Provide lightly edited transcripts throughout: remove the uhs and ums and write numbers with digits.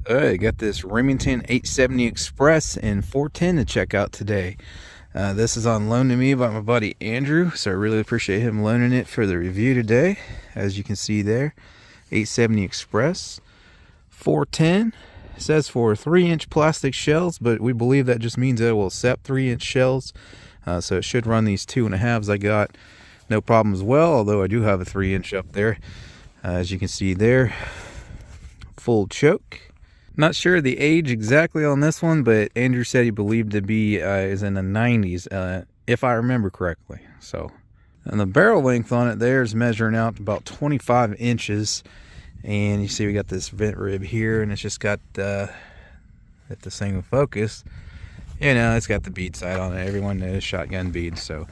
Alright, got this Remington 870 Express in 410 to check out today. This is on loan to me by my buddy Andrew, so I really appreciate him loaning it for the review today. As you can see there, 870 Express, 410. It says for 3-inch plastic shells, but we believe that just means that it will accept 3-inch shells. So it should run these 2.5s I got no problem as well, although I do have a 3-inch up there. As you can see there, full choke. Not sure the age exactly on this one, but Andrew said he believed to be is in the 90s, if I remember correctly. So, and the barrel length on it there is measuring out about 25 inches. And you see we got this vent rib here, and it's just got, if this thing will focus, you know, it's got the bead sight on it. Everyone knows shotgun beads, so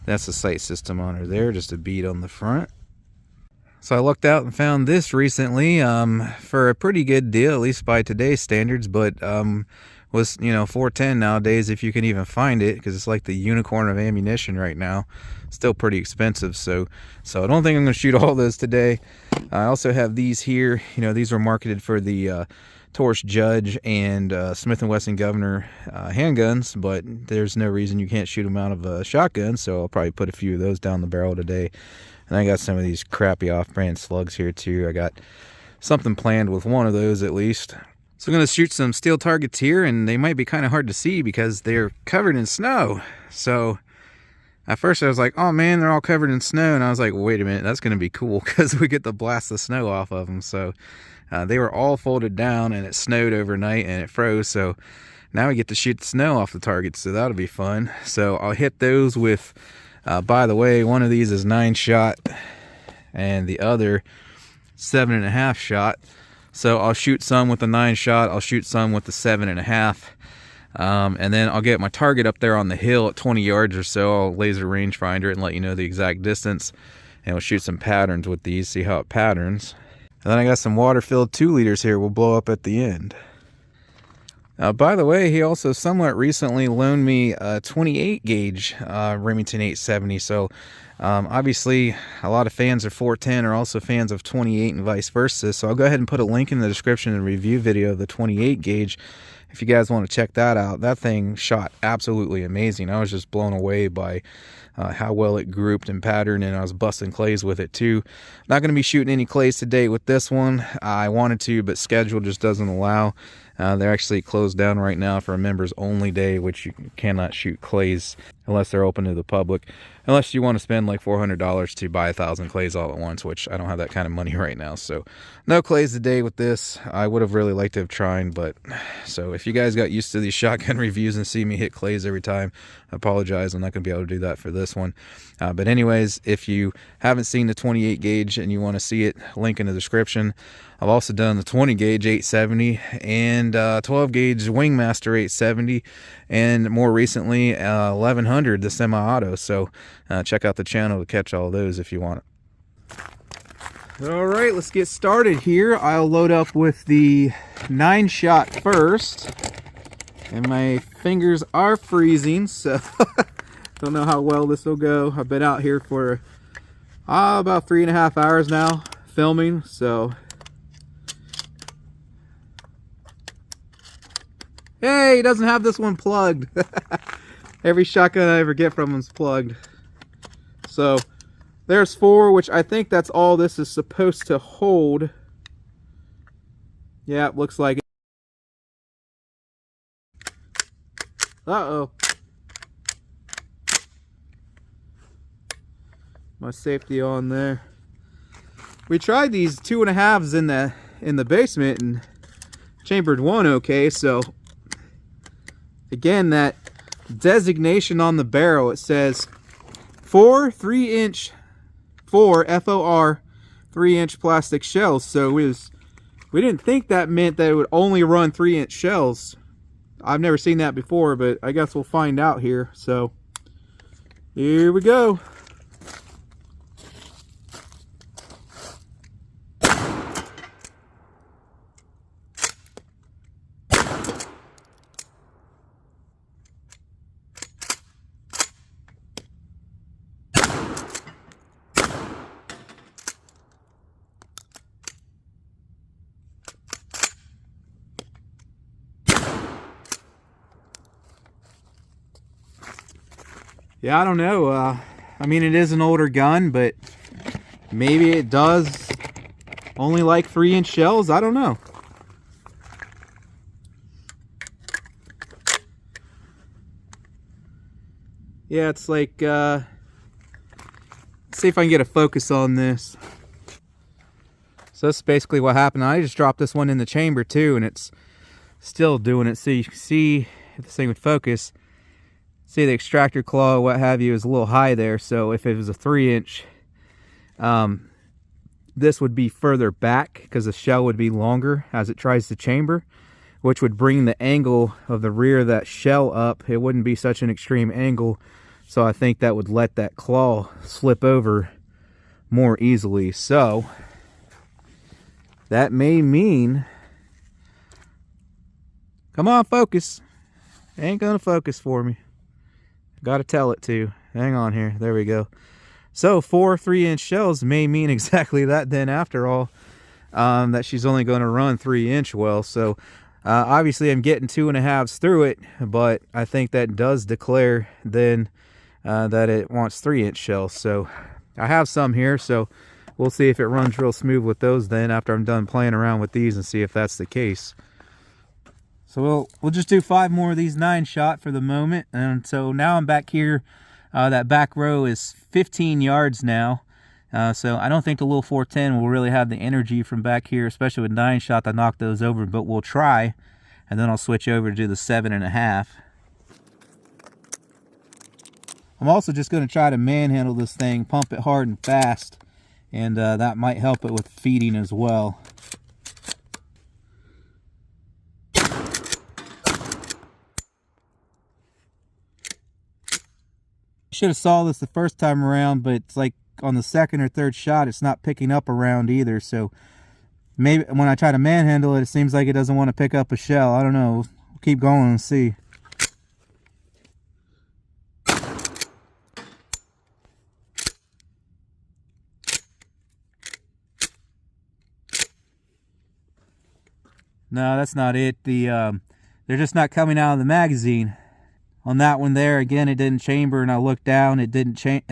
that's the sight system on her there, just a bead on the front. So I looked out and found this recently for a pretty good deal, at least by today's standards, but was, you know, 410 nowadays if you can even find it, because it's like the unicorn of ammunition right now. Still pretty expensive, so I don't think I'm going to shoot all those today. I also have these here. You know, these were marketed for the Taurus Judge and Smith & Wesson Governor handguns, but there's no reason you can't shoot them out of a shotgun, so I'll probably put a few of those down the barrel today. And I got some of these crappy off-brand slugs here too. I got something planned with one of those at least. So I'm going to shoot some steel targets here, and they might be kind of hard to see because they're covered in snow. So at first I was like, oh man, they're all covered in snow. And I was like, wait a minute, that's going to be cool because we get to blast the snow off of them. So they were all folded down, and it snowed overnight and it froze. So now we get to shoot the snow off the targets. So that'll be fun. So I'll hit those with... by the way, one of these is 9-shot and the other 7.5 shot. So I'll shoot some with the 9-shot, I'll shoot some with the 7.5, and then I'll get my target up there on the hill at 20 yards or so. I'll laser rangefinder it and let you know the exact distance, and we'll shoot some patterns with these, see how it patterns. And then I got some water-filled 2-liters here we'll blow up at the end. By the way, he also somewhat recently loaned me a 28 gauge Remington 870. So obviously a lot of fans of 410 are also fans of 28 and vice versa. So I'll go ahead and put a link in the description and review video of the 28 gauge if you guys want to check that out. That thing shot absolutely amazing. I was just blown away by how well it grouped and patterned, and I was busting clays with it too. Not going to be shooting any clays today with this one. I wanted to, but schedule just doesn't allow. They're actually closed down right now for a members only day, which you cannot shoot clays unless they're open to the public, unless you want to spend like $400 to buy 1,000 clays all at once, which I don't have that kind of money right now. So no clays today with this. I would have really liked to have tried, but so if you guys got used to these shotgun reviews and see me hit clays every time, I apologize. I'm not going to be able to do that for this one. But anyways, if you haven't seen the 28 gauge and you want to see it, link in the description. I've also done the 20 gauge 870 and 12 gauge Wingmaster 870, and more recently 1100, the semi-auto. So check out the channel to catch all those if you want it. All right, let's get started here. I'll load up with the 9-shot first, and my fingers are freezing, so don't know how well this will go. I've been out here for about 3.5 hours now filming, so hey, he doesn't have this one plugged. Every shotgun I ever get from him is plugged. So there's 4, which I think that's all this is supposed to hold. Yeah, it looks like it. Uh-oh. My safety on there. We tried these 2.5s in the basement and chambered one okay, so again, that designation on the barrel, it says 4 3-inch, 4 FOR 3-inch plastic shells. So we didn't think that meant that it would only run 3-inch shells. I've never seen that before, but I guess we'll find out here. So here we go. Yeah, I don't know. I mean, it is an older gun, but maybe it does only like 3-inch shells. I don't know. Yeah, it's like, let's see if I can get a focus on this. So that's basically what happened. I just dropped this one in the chamber too, and it's still doing it. So you can see, if this thing would focus, see the extractor claw, what have you, is a little high there. So if it was a 3-inch, this would be further back because the shell would be longer as it tries to chamber, which would bring the angle of the rear of that shell up. It wouldn't be such an extreme angle. So I think that would let that claw slip over more easily. So that may mean, come on, focus. It ain't gonna focus for me. Gotta tell it to. Hang on here. There we go. So 4 3-inch shells may mean exactly that then after all, that she's only going to run 3-inch well. So obviously I'm getting 2.5s through it, but I think that does declare then that it wants 3-inch shells. So I have some here, so we'll see if it runs real smooth with those then after I'm done playing around with these and see if that's the case. So we'll just do 5 more of these 9-shot for the moment. And so now I'm back here. That back row is 15 yards now. So I don't think the little 410 will really have the energy from back here, especially with 9-shot, to knock those over, but we'll try. And then I'll switch over to do the 7.5. I'm also just going to try to manhandle this thing, pump it hard and fast, and that might help it with feeding as well. Should have saw this the first time around, but it's like on the 2nd or 3rd shot it's not picking up around either. So maybe when I try to manhandle it, it seems like it doesn't want to pick up a shell. I don't know. We'll keep going and see. No, that's not it. They're just not coming out of the magazine. On that one there, again, it didn't chamber, and I looked down, it didn't shoot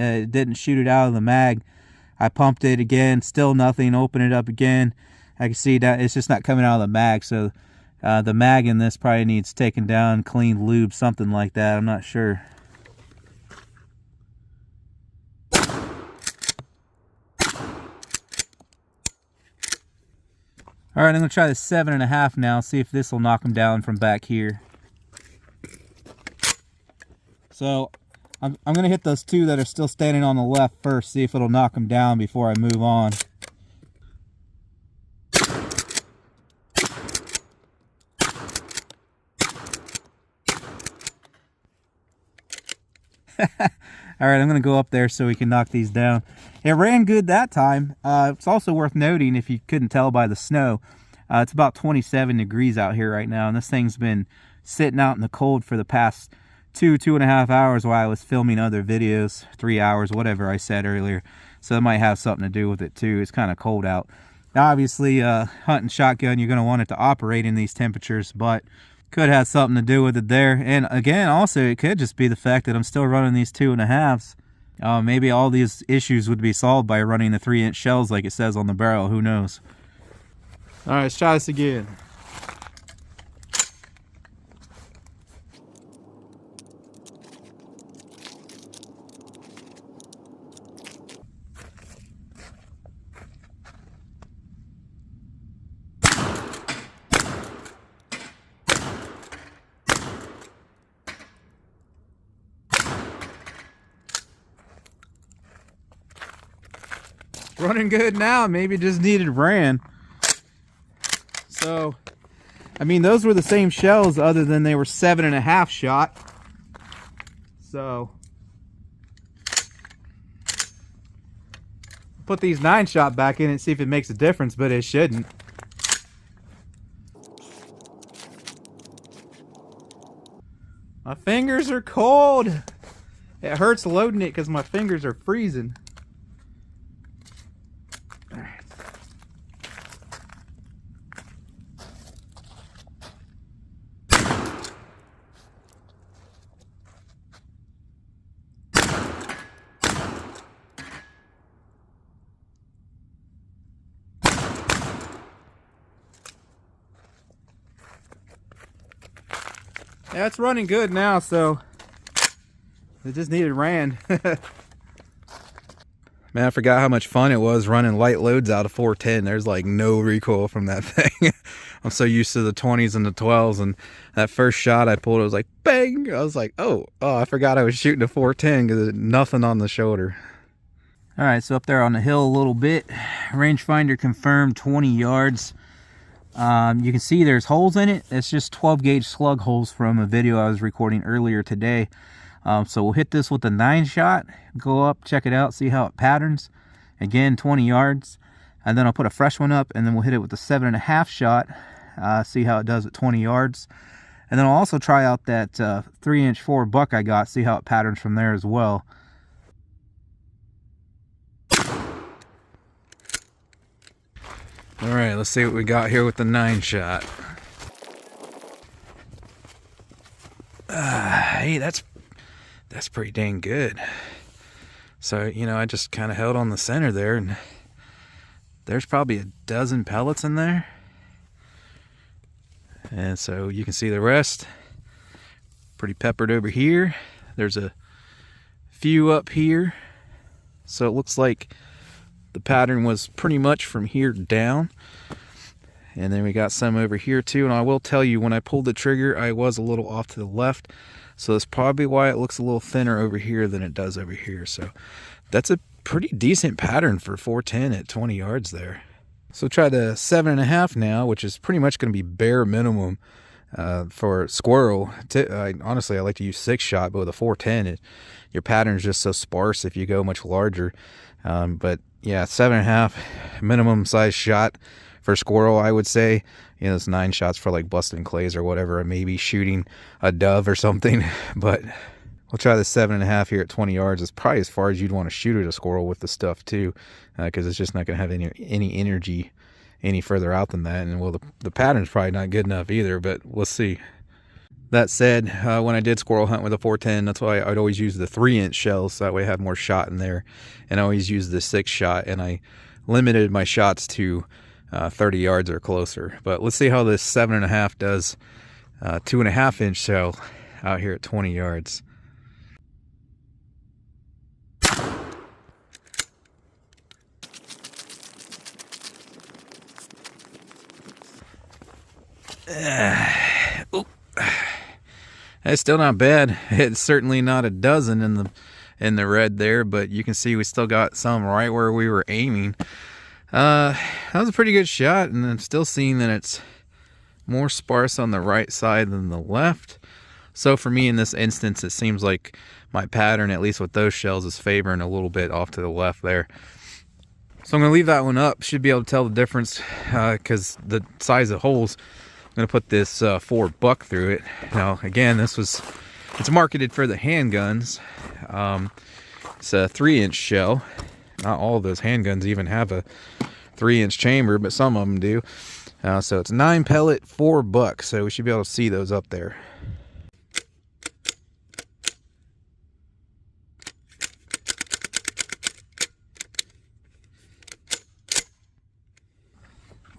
it out of the mag. I pumped it again, still nothing. Open it up again. I can see that it's just not coming out of the mag. So the mag in this probably needs taken down, cleaned, lube, something like that. I'm not sure. All right, I'm gonna try the 7.5 now. See if this will knock them down from back here. So I'm going to hit those 2 that are still standing on the left first, see if it'll knock them down before I move on. All right, I'm going to go up there so we can knock these down. It ran good that time. It's also worth noting, if you couldn't tell by the snow, it's about 27 degrees out here right now, and this thing's been sitting out in the cold for the past 2.5 hours while I was filming other videos, 3 hours, whatever I said earlier. So it might have something to do with it too. It's kind of cold out. Now, obviously, hunting shotgun, you're going to want it to operate in these temperatures, but could have something to do with it there. And again, also, it could just be the fact that I'm still running these 2.5s. Maybe all these issues would be solved by running the 3-inch shells like it says on the barrel. Who knows? All right, let's try this again. Running good now. Maybe just needed ran. So, I mean, those were the same shells other than they were 7.5 shot. So, put these 9-shot back in and see if it makes a difference, but it shouldn't. My fingers are cold. It hurts loading it because my fingers are freezing. Yeah, it's running good now, so it just needed ran. Man, I forgot how much fun it was running light loads out of 410. There's like no recoil from that thing. I'm so used to the 20s and the 12s, and that first shot I pulled, it was like bang. I was like, oh, I forgot I was shooting a 410 because nothing on the shoulder. All right, so up there on the hill a little bit, rangefinder confirmed 20 yards. You can see there's holes in it. It's just 12 gauge slug holes from a video I was recording earlier today. So we'll hit this with a 9-shot, go up, check it out, see how it patterns. Again, 20 yards. And then I'll put a fresh one up, and then we'll hit it with a 7.5 shot, see how it does at 20 yards. And then I'll also try out that 3-inch 4 buck I got, see how it patterns from there as well. All right, let's see what we got here with the 9-shot. Hey, that's pretty dang good. So, you know, I just kind of held on the center there, and there's probably a dozen pellets in there. And so you can see the rest. Pretty peppered over here. There's a few up here. So it looks like the pattern was pretty much from here down. And then we got some over here too. And I will tell you, when I pulled the trigger, I was a little off to the left. So that's probably why it looks a little thinner over here than it does over here. So that's a pretty decent pattern for 410 at 20 yards there. So try the 7.5 now, which is pretty much going to be bare minimum for squirrel. Honestly, I like to use 6-shot, but with a 410, your pattern is just so sparse if you go much larger. But yeah, 7.5 minimum size shot for squirrel, I would say. You know, it's 9 shots for like busting clays or whatever, or maybe shooting a dove or something. But we'll try the 7.5 here at 20 yards. It's probably as far as you'd want to shoot at a squirrel with the stuff too, because it's just not going to have any energy any further out than that. And well, the pattern's probably not good enough either, but we'll see. That said, when I did squirrel hunt with a 410, that's why I'd always use the 3-inch shells, so that way I have more shot in there. And I always use the 6-shot, and I limited my shots to 30 yards or closer. But let's see how this 7.5 does 2.5-inch shell out here at 20 yards. It's still not bad. It's certainly not a dozen in the red there, but you can see we still got some right where we were aiming. That was a pretty good shot, and I'm still seeing that it's more sparse on the right side than the left. So for me in this instance, it seems like my pattern, at least with those shells, is favoring a little bit off to the left there. So I'm going to leave that one up. Should be able to tell the difference because the size of holes. I'm going to put this 4 buck through it. Now, again, it's marketed for the handguns. It's a 3-inch shell. Not all of those handguns even have a 3-inch chamber, but some of them do. So it's 9 pellet, 4 buck. So we should be able to see those up there.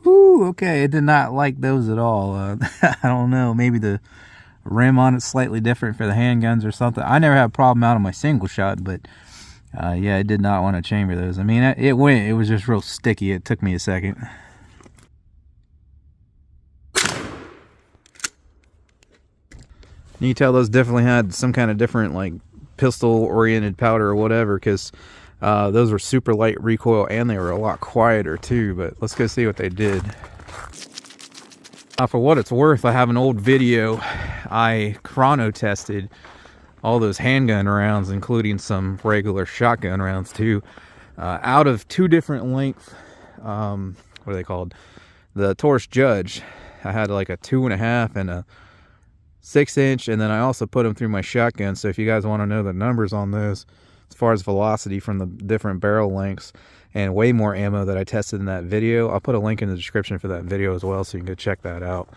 Ooh, okay, it did not like those at all. I don't know, maybe the rim on it's slightly different for the handguns or something. I never had a problem out of my single shot, but yeah, it did not want to chamber those. I mean, it went. It was just real sticky. It took me a second. You can tell those definitely had some kind of different, like, pistol-oriented powder or whatever, because those were super light recoil and they were a lot quieter too. But let's go see what they did. For what it's worth, I have an old video. I chrono tested all those handgun rounds, including some regular shotgun rounds too, out of 2 different lengths. What are they called? The Taurus Judge. I had like a 2.5 and a 6-inch, and then I also put them through my shotgun. So if you guys want to know the numbers on those, as far as velocity from the different barrel lengths, and way more ammo that I tested in that video, I'll put a link in the description for that video as well, so you can go check that out.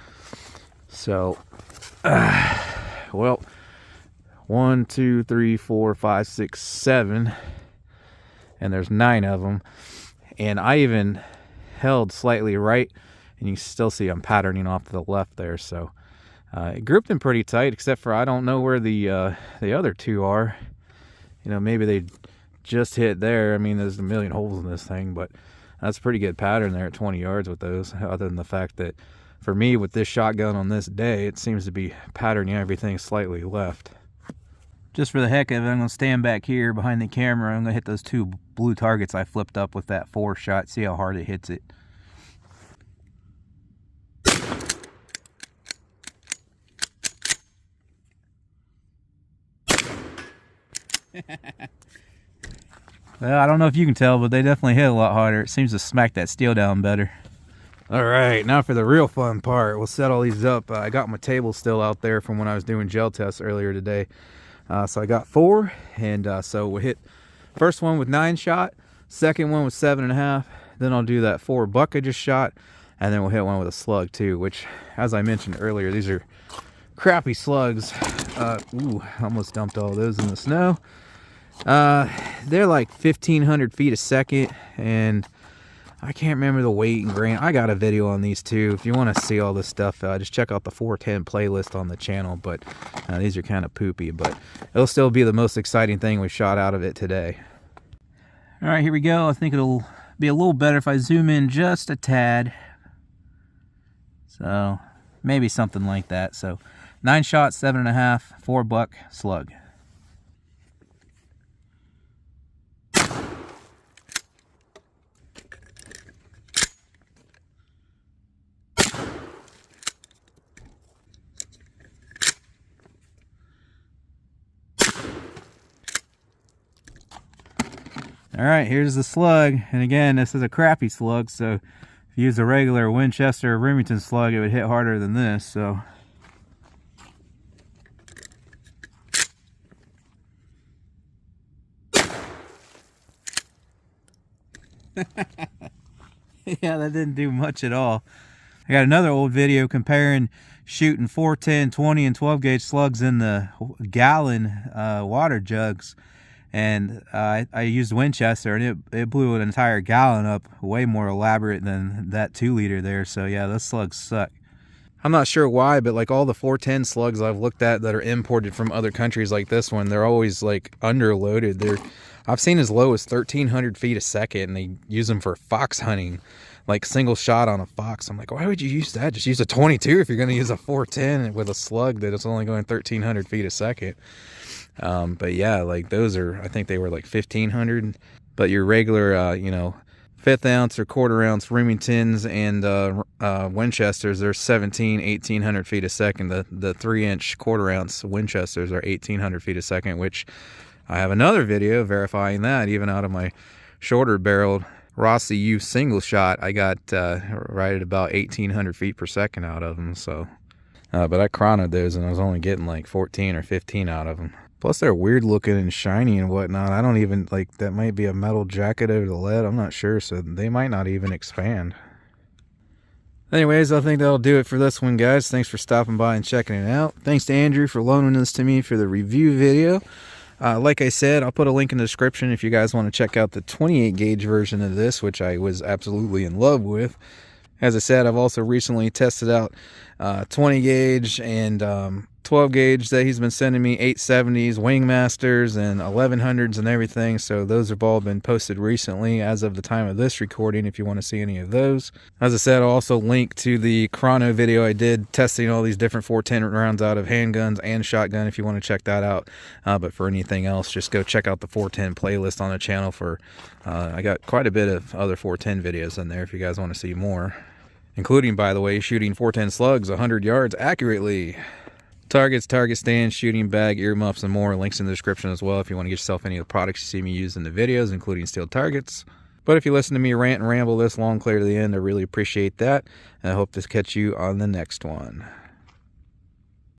So, well, 1, 2, 3, 4, 5, 6, 7, and there's 9 of them. And I even held slightly right, and you can still see I'm patterning off to the left there. So It grouped them pretty tight, except for I don't know where the other two are. You know, maybe they just hit there. I mean, there's a million holes in this thing, but that's a pretty good pattern there at 20 yards with those, other than the fact that for me with this shotgun on this day, it seems to be patterning everything slightly left. Just for the heck of it, I'm going to stand back here behind the camera. I'm going to hit those two blue targets I flipped up with that 4 shot, see how hard it hits it. Well, I don't know if you can tell, but they definitely hit a lot harder. It seems to smack that steel down better. All right, now for the real fun part. We'll set all these up. I got my table still out there from when I was doing gel tests earlier today. So I got 4, and so we'll hit first one with 9 shot, second one with 7.5. Then I'll do that 4 buck I just shot, and then we'll hit one with a slug too, which, as I mentioned earlier, these are crappy slugs. Ooh, almost dumped all those in the snow. They're like 1,500 feet a second, and I can't remember the weight and grain. I got a video on these too. If you want to see all this stuff, just check out the 410 playlist on the channel. But these are kind of poopy, but it'll still be the most exciting thing we shot out of it today. All right, here we go. I think it'll be a little better if I zoom in just a tad. So maybe something like that. So 9 shots, 7.5, 4 buck slug. All right, here's the slug, and again, this is a crappy slug, so if you use a regular Winchester or Remington slug, it would hit harder than this, so. Yeah, that didn't do much at all. I got another old video comparing shooting 410, 20, and 12 gauge slugs in the gallon water jugs. And I used Winchester, and it blew an entire gallon up, way more elaborate than that 2 liter there. So yeah, those slugs suck. I'm not sure why, but like all the 410 slugs I've looked at that are imported from other countries like this one, they're always like underloaded. I've seen as low as 1,300 feet a second, and they use them for fox hunting, like single shot on a fox. I'm like, why would you use that? Just use a 22 if you're going to use a 410 with a slug that is only going 1,300 feet a second. But yeah, like those are, I think they were like 1,500, but your regular, you know, 1/5 ounce or 1/4 ounce Remingtons and Winchesters, they're 1,800 feet a second. The 3-inch 1/4 ounce Winchesters are 1,800 feet a second, which I have another video verifying that. Even out of my shorter barreled Rossi U single shot, I got right at about 1,800 feet per second out of them. So, but I chronoed those, and I was only getting like 14 or 15 out of them. Plus they're weird looking and shiny and whatnot. I don't even, like, that might be a metal jacket over the lead. I'm not sure, so they might not even expand. Anyways, I think that'll do it for this one, guys. Thanks for stopping by and checking it out. Thanks to Andrew for loaning this to me for the review video. Like I said, I'll put a link in the description if you guys want to check out the 28 gauge version of this, which I was absolutely in love with. As I said, I've also recently tested out 20 gauge and 12 gauge that he's been sending me, 870s, Wingmasters, and 1100s and everything. So those have all been posted recently as of the time of this recording if you want to see any of those. As I said, I'll also link to the chrono video I did testing all these different 410 rounds out of handguns and shotgun if you want to check that out. But for anything else, just go check out the 410 playlist on the channel for, I got quite a bit of other 410 videos in there if you guys want to see more. Including, by the way, shooting 410 slugs 100 yards accurately. Targets, target stands, shooting bag, earmuffs, and more. Links in the description as well if you want to get yourself any of the products you see me use in the videos, including steel targets. But if you listen to me rant and ramble this long clear to the end, I really appreciate that. And I hope to catch you on the next one.